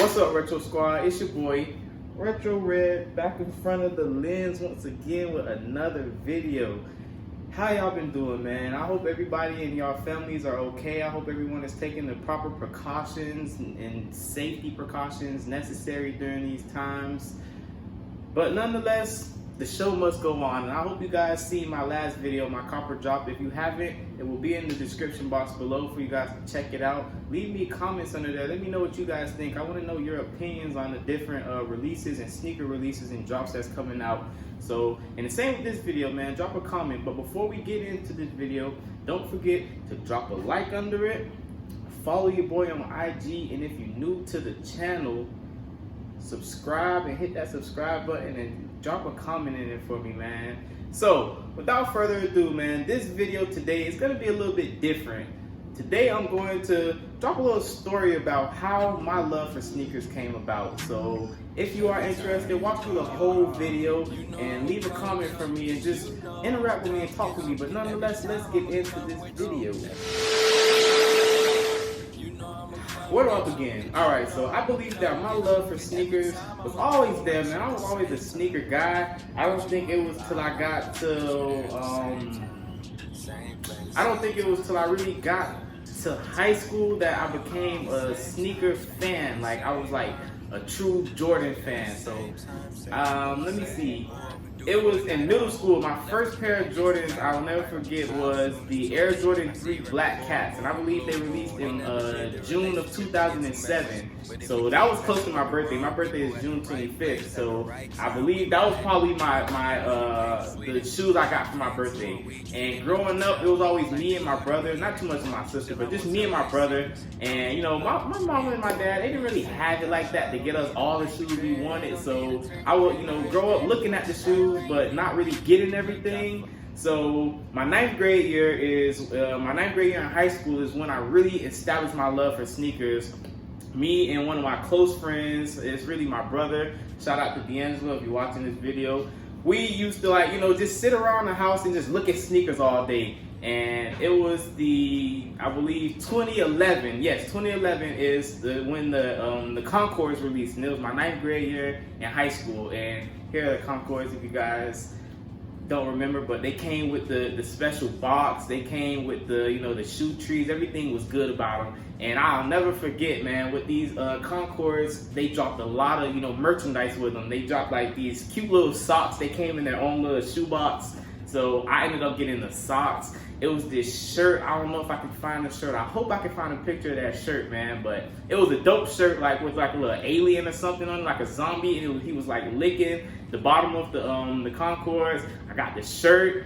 What's up, Retro Squad? It's your boy, Retro Red, back in front of the lens once again with another video. How y'all been doing, man? I hope everybody and y'all families are okay. I hope everyone is taking the proper precautions and safety precautions necessary during these times. But nonetheless, the show must go on, and I hope you guys see my last video, my copper drop. If you haven't, it will be in the description box below for you guys to check it out. Leave me comments under there. Let me know what you guys think. I want to know your opinions on the different releases and sneaker releases and drops that's coming out. So, and the same with this video, man. Drop a comment. But before we get into this video, don't forget to drop a like under it. Follow your boy on IG, and if you're new to the channel, subscribe and hit that subscribe button and drop a comment in it for me, man. So without further ado, man, this video today is going to be a little bit different. Today I'm going to drop a little story about how my love for sneakers came about. So if you are interested, watch through the whole video and leave a comment for me and just interact with me and talk with me. But nonetheless, let's get into this video. Where do I begin? Alright, so I believe that my love for sneakers was always there, man. I was always a sneaker guy. I don't think it was till I got to, I don't think it was till I really got to high school that I became a sneaker fan. Like, I was like a true Jordan fan. So, let me see. It was in middle school. My first pair of Jordans I'll never forget was the Air Jordan 3 Black Cats, and I believe they released in June of 2007. So that was close to my birthday. My birthday is June 25th, so I believe that was probably the shoes I got for my birthday. And growing up, it was always me and my brother, not too much of my sister, but just me and my brother. And you know, my mom and my dad, they didn't really have it like that to get us all the shoes we wanted. So I would, you know, grow up looking at the shoes, but not really getting everything. So my ninth grade year in high school is when I really established my love for sneakers. Me and one of my close friends, it's really my brother. Shout out to D'Angelo if you're watching this video. We used to, like, you know, just sit around the house and just look at sneakers all day. And it was I believe 2011. Yes, 2011 is when the Concords released, and it was my ninth grade year in high school. And here are the Concords, if you guys don't remember, but they came with the special box. They came with the, you know, the shoe trees. Everything was good about them. And I'll never forget, man, with these Concords, they dropped a lot of, you know, merchandise with them. They dropped like these cute little socks. They came in their own little shoe box. So I ended up getting the socks. It was this shirt. I don't know if I can find the shirt. I hope I can find a picture of that shirt, man. But it was a dope shirt, like with like a little alien or something on it, like a zombie. And he was like licking the bottom of the Concords. I got the shirt,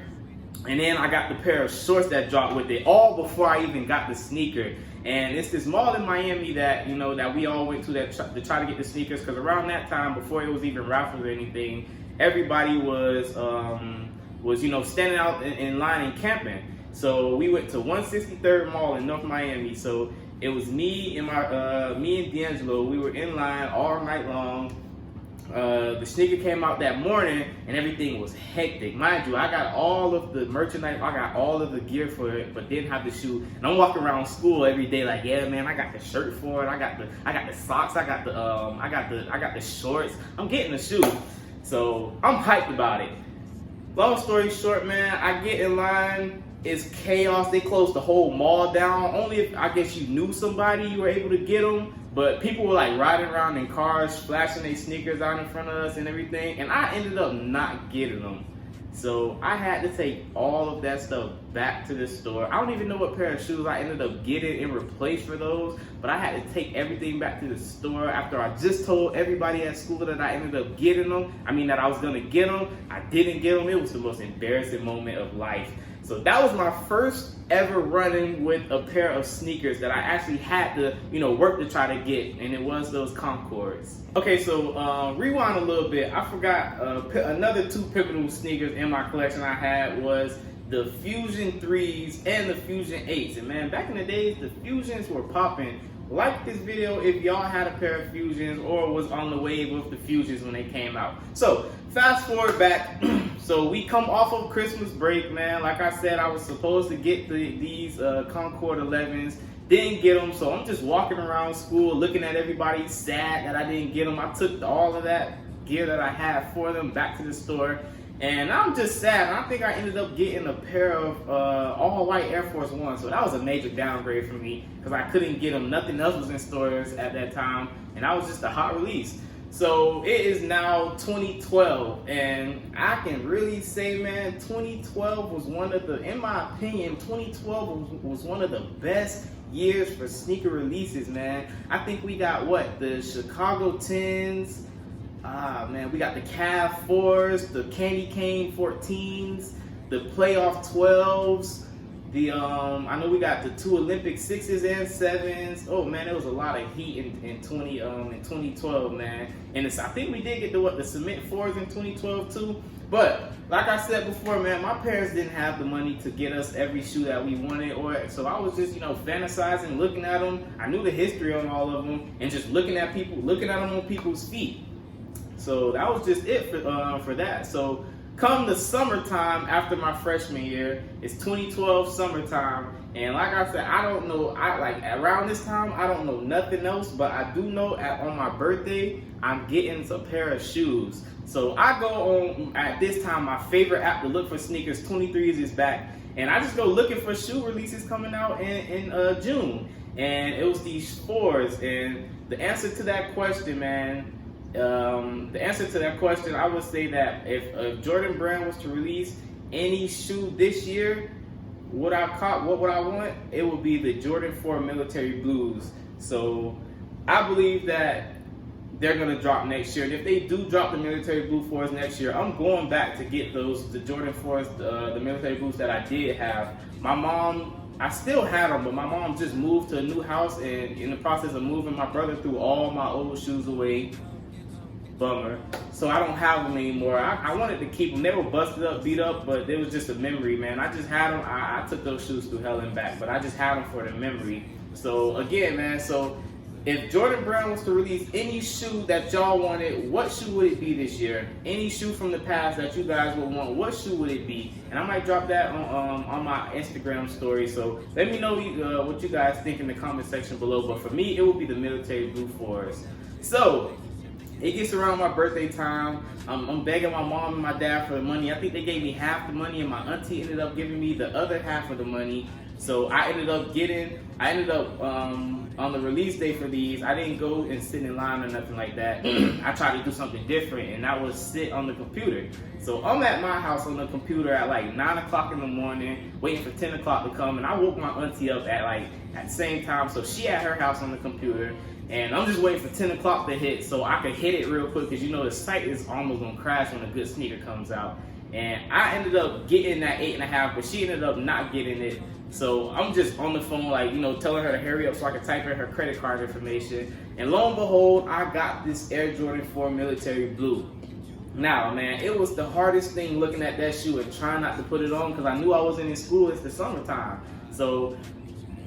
and then I got the pair of shorts that dropped with it, all before I even got the sneaker. And it's this mall in Miami that, you know, that we all went to to try to get the sneakers, because around that time, before it was even raffles or anything, everybody was you know, standing out in line and camping. So we went to 163rd Mall in North Miami. So it was me and D'Angelo. We were in line all night long. The sneaker came out that morning, and everything was hectic. Mind you, I got all of the merchandise, I got all of the gear for it, but didn't have the shoe. And I'm walking around school every day like, yeah, man, I got the shirt for it. I got the socks. I got the shorts. I'm getting the shoe. So I'm hyped about it. Long story short, man, I get in line. It's chaos. They closed the whole mall down. Only if, I guess, you knew somebody, you were able to get them. But people were like riding around in cars, flashing their sneakers out in front of us and everything. And I ended up not getting them. So I had to take all of that stuff back to the store. I don't even know what pair of shoes I ended up getting in replace for those. But I had to take everything back to the store after I just told everybody at school that I ended up getting them. I mean, that I was going to get them. I didn't get them. It was the most embarrassing moment of life. So that was my first ever running with a pair of sneakers that I actually had to, you know, work to try to get, and it was those Concords. Okay, so rewind a little bit. I forgot another two pivotal sneakers in my collection I had was the Fusion 3s and the Fusion 8s. And man, back in the days, the Fusions were popping. Like this video if y'all had a pair of Fusions or was on the wave of the Fusions when they came out. So fast forward back. So we come off of Christmas break, man. Like I said, I was supposed to get these Concord 11s. Didn't get them, so I'm just walking around school looking at everybody sad that I didn't get them. I took all of that gear that I had for them back to the store, and I'm just sad. I think I ended up getting a pair of all white Air Force Ones, so that was a major downgrade for me because I couldn't get them. Nothing else was in stores at that time, and that was just a hot release. So it is now 2012, and I can really say, man, 2012 was one of the, in my opinion, 2012 was one of the best years for sneaker releases, man. I think we got the Chicago 10s, man, we got the Cav 4s, the Candy Cane 14s, the Playoff 12s, I know we got the 2 Olympic 6s and 7s. Oh man, there was a lot of heat in 2012, man. And I think we did get the Cement 4s in 2012 too. But like I said before, man, my parents didn't have the money to get us every shoe that we wanted, so I was just, fantasizing, looking at them. I knew the history on all of them, and just looking at them on people's feet. So that was just it for that. So come the summertime after my freshman year, it's 2012 summertime, and like I said, I don't know, around this time, I don't know nothing else, but I do know on my birthday, I'm getting a pair of shoes. So I go on, at this time, my favorite app to look for sneakers, 23s is back, and I just go looking for shoe releases coming out in June, and it was these 4s, and the answer to that question, man, I would say that if Jordan Brand was to release any shoe this year, what would I want? It would be the Jordan 4 Military Blues. So I believe that they're gonna drop next year. And if they do drop the Military Blue 4s next year, I'm going back to get the Jordan 4s, the Military Blues that I did have. My mom, I still had them, but my mom just moved to a new house, and in the process of moving, my brother threw all my old shoes away. Bummer. So I don't have them anymore. I wanted to keep them. They were busted up, beat up, but it was just a memory, man. I just had them. I took those shoes through hell and back, but I just had them for the memory. So again, man, so if Jordan Brand was to release any shoe that y'all wanted, what shoe would it be this year? Any shoe from the past that you guys would want, what shoe would it be? And I might drop that on my Instagram story. So let me know what you guys think in the comment section below. But for me, it would be the Military Blue 4s. So it gets around my birthday time. I'm begging my mom and my dad for the money. I think they gave me half the money, and my auntie ended up giving me the other half of the money. So I ended up on the release day for these, I didn't go and sit in line or nothing like that. I tried to do something different, and that was sit on the computer. So I'm at my house on the computer at like 9 o'clock in the morning, waiting for 10 o'clock to come, and I woke my auntie up at the same time. So she at her house on the computer, and I'm just waiting for 10 o'clock to hit so I could hit it real quick, because the site is almost gonna crash when a good sneaker comes out. And I ended up getting that 8.5, but she ended up not getting it. So I'm just on the phone, telling her to hurry up so I could type in her credit card information. And lo and behold, I got this Air Jordan 4 Military Blue. Now, man, it was the hardest thing looking at that shoe and trying not to put it on, because I knew I wasn't in school. It's the summertime. So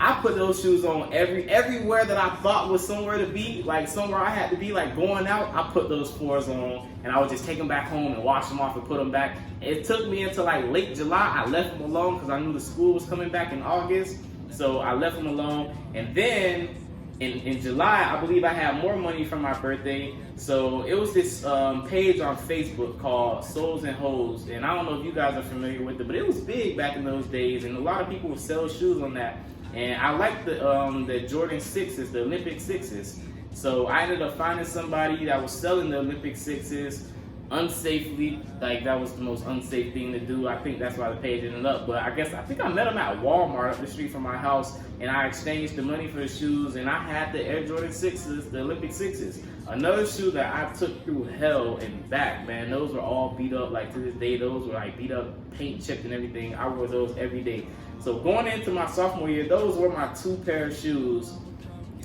I put those shoes on everywhere that I thought was somewhere to be, somewhere I had to be, going out. I put those 4s on, and I would just take them back home and wash them off and put them back. It took me until late July. I left them alone because I knew the school was coming back in August, so I left them alone. And then in July, I believe I had more money from my birthday. So it was this page on Facebook called Soles and Hoes, and I don't know if you guys are familiar with it, but it was big back in those days, and a lot of people would sell shoes on that. And I liked the Jordan 6s, the Olympic 6s. So I ended up finding somebody that was selling the Olympic 6s unsafely. That was the most unsafe thing to do. I think that's why the page ended up. But I think I met him at Walmart up the street from my house, and I exchanged the money for the shoes, and I had the Air Jordan 6s, the Olympic 6s. Another shoe that I took through hell and back, man. Those were all beat up. To this day, those were beat up, paint chipped and everything. I wore those every day. So going into my sophomore year, those were my 2 pair of shoes.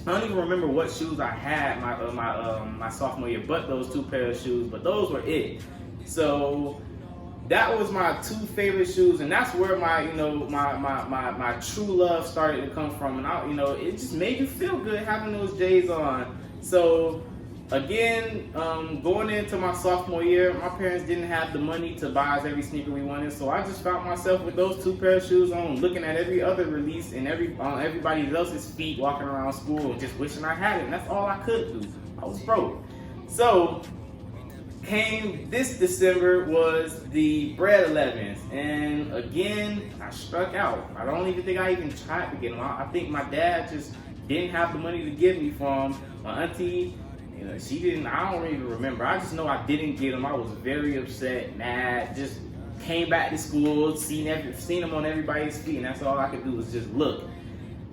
I don't even remember what shoes I had my sophomore year, but those 2 pair of shoes. But those were it. So that was my 2 favorite shoes, and that's where my true love started to come from. And it just made you feel good having those J's on. So again, going into my sophomore year, my parents didn't have the money to buy us every sneaker we wanted, so I just found myself with those 2 pair of shoes on, looking at every other release and on everybody else's feet, walking around school and just wishing I had it. And that's all I could do. I was broke. So came this December was the Bred 11s, and again I struck out. I don't even think I even tried to get them. I think my dad just didn't have the money to give me from my auntie. You know, she didn't. I don't even remember. I just know I didn't get them. I was very upset, mad. Just came back to school, seen them on everybody's feet, and that's all I could do was just look.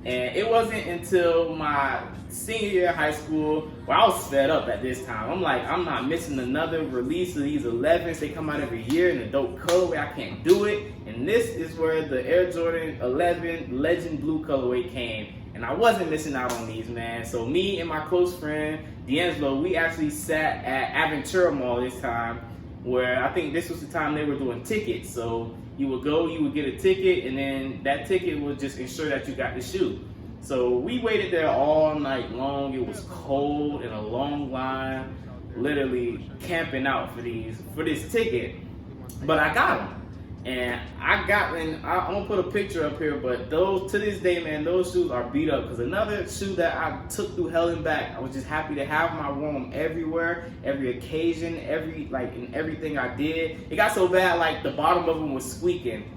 And it wasn't until my senior year of high school where I was fed up at this time. I'm like, I'm not missing another release of these 11s. They come out every year in a dope colorway. I can't do it. And this is where the Air Jordan 11 Legend Blue colorway came. And I wasn't missing out on these, man. So me and my close friend, D'Angelo, we actually sat at Aventura Mall this time, where I think this was the time they were doing tickets. So you would go, you would get a ticket, and then that ticket would just ensure that you got the shoe. So we waited there all night long. It was cold in a long line, literally camping out for this ticket. But I got them. And I'm gonna put a picture up here, but those, to this day, man, those shoes are beat up. Because another shoe that I took through hell and back, I was just happy to have them. I wore them everywhere, every occasion, in everything I did. It got so bad, like the bottom of them was squeaking.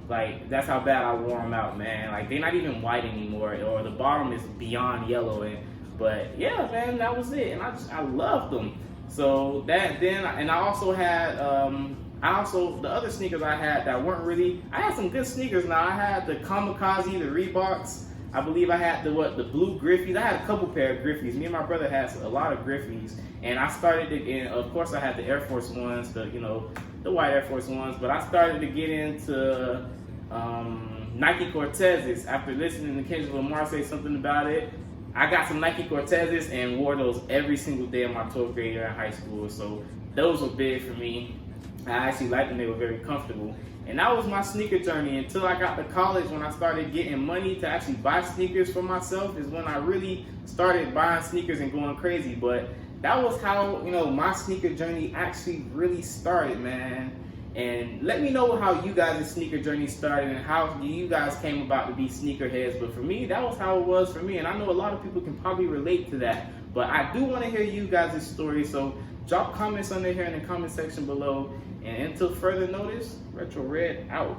Like, that's how bad I wore them out, man. Like, they're not even white anymore, or the bottom is beyond yellow. But yeah, man, that was it. And I loved them. So and I also had, the other sneakers I had that weren't really, I had some good sneakers now. I had the Kamikaze, the Reeboks. I believe I had the blue Griffeys. I had a couple pair of Griffeys. Me and my brother had a lot of Griffeys. And I started to, and of course I had the Air Force Ones, the white Air Force Ones. But I started to get into Nike Cortezes after listening to Kendrick Lamar say something about it. I got some Nike Cortezes and wore those every single day of my 12th grade year in high school. So those were big for me. I actually liked them. They were very comfortable. And that was my sneaker journey until I got to college, when I started getting money to actually buy sneakers for myself, is when I really started buying sneakers and going crazy. But that was how, my sneaker journey actually really started, man. And let me know how you guys' sneaker journey started and how you guys came about to be sneakerheads. But for me, that was how it was for me. And I know a lot of people can probably relate to that. But I do want to hear you guys' stories. So drop comments under here in the comment section below. And until further notice, Retro Red out.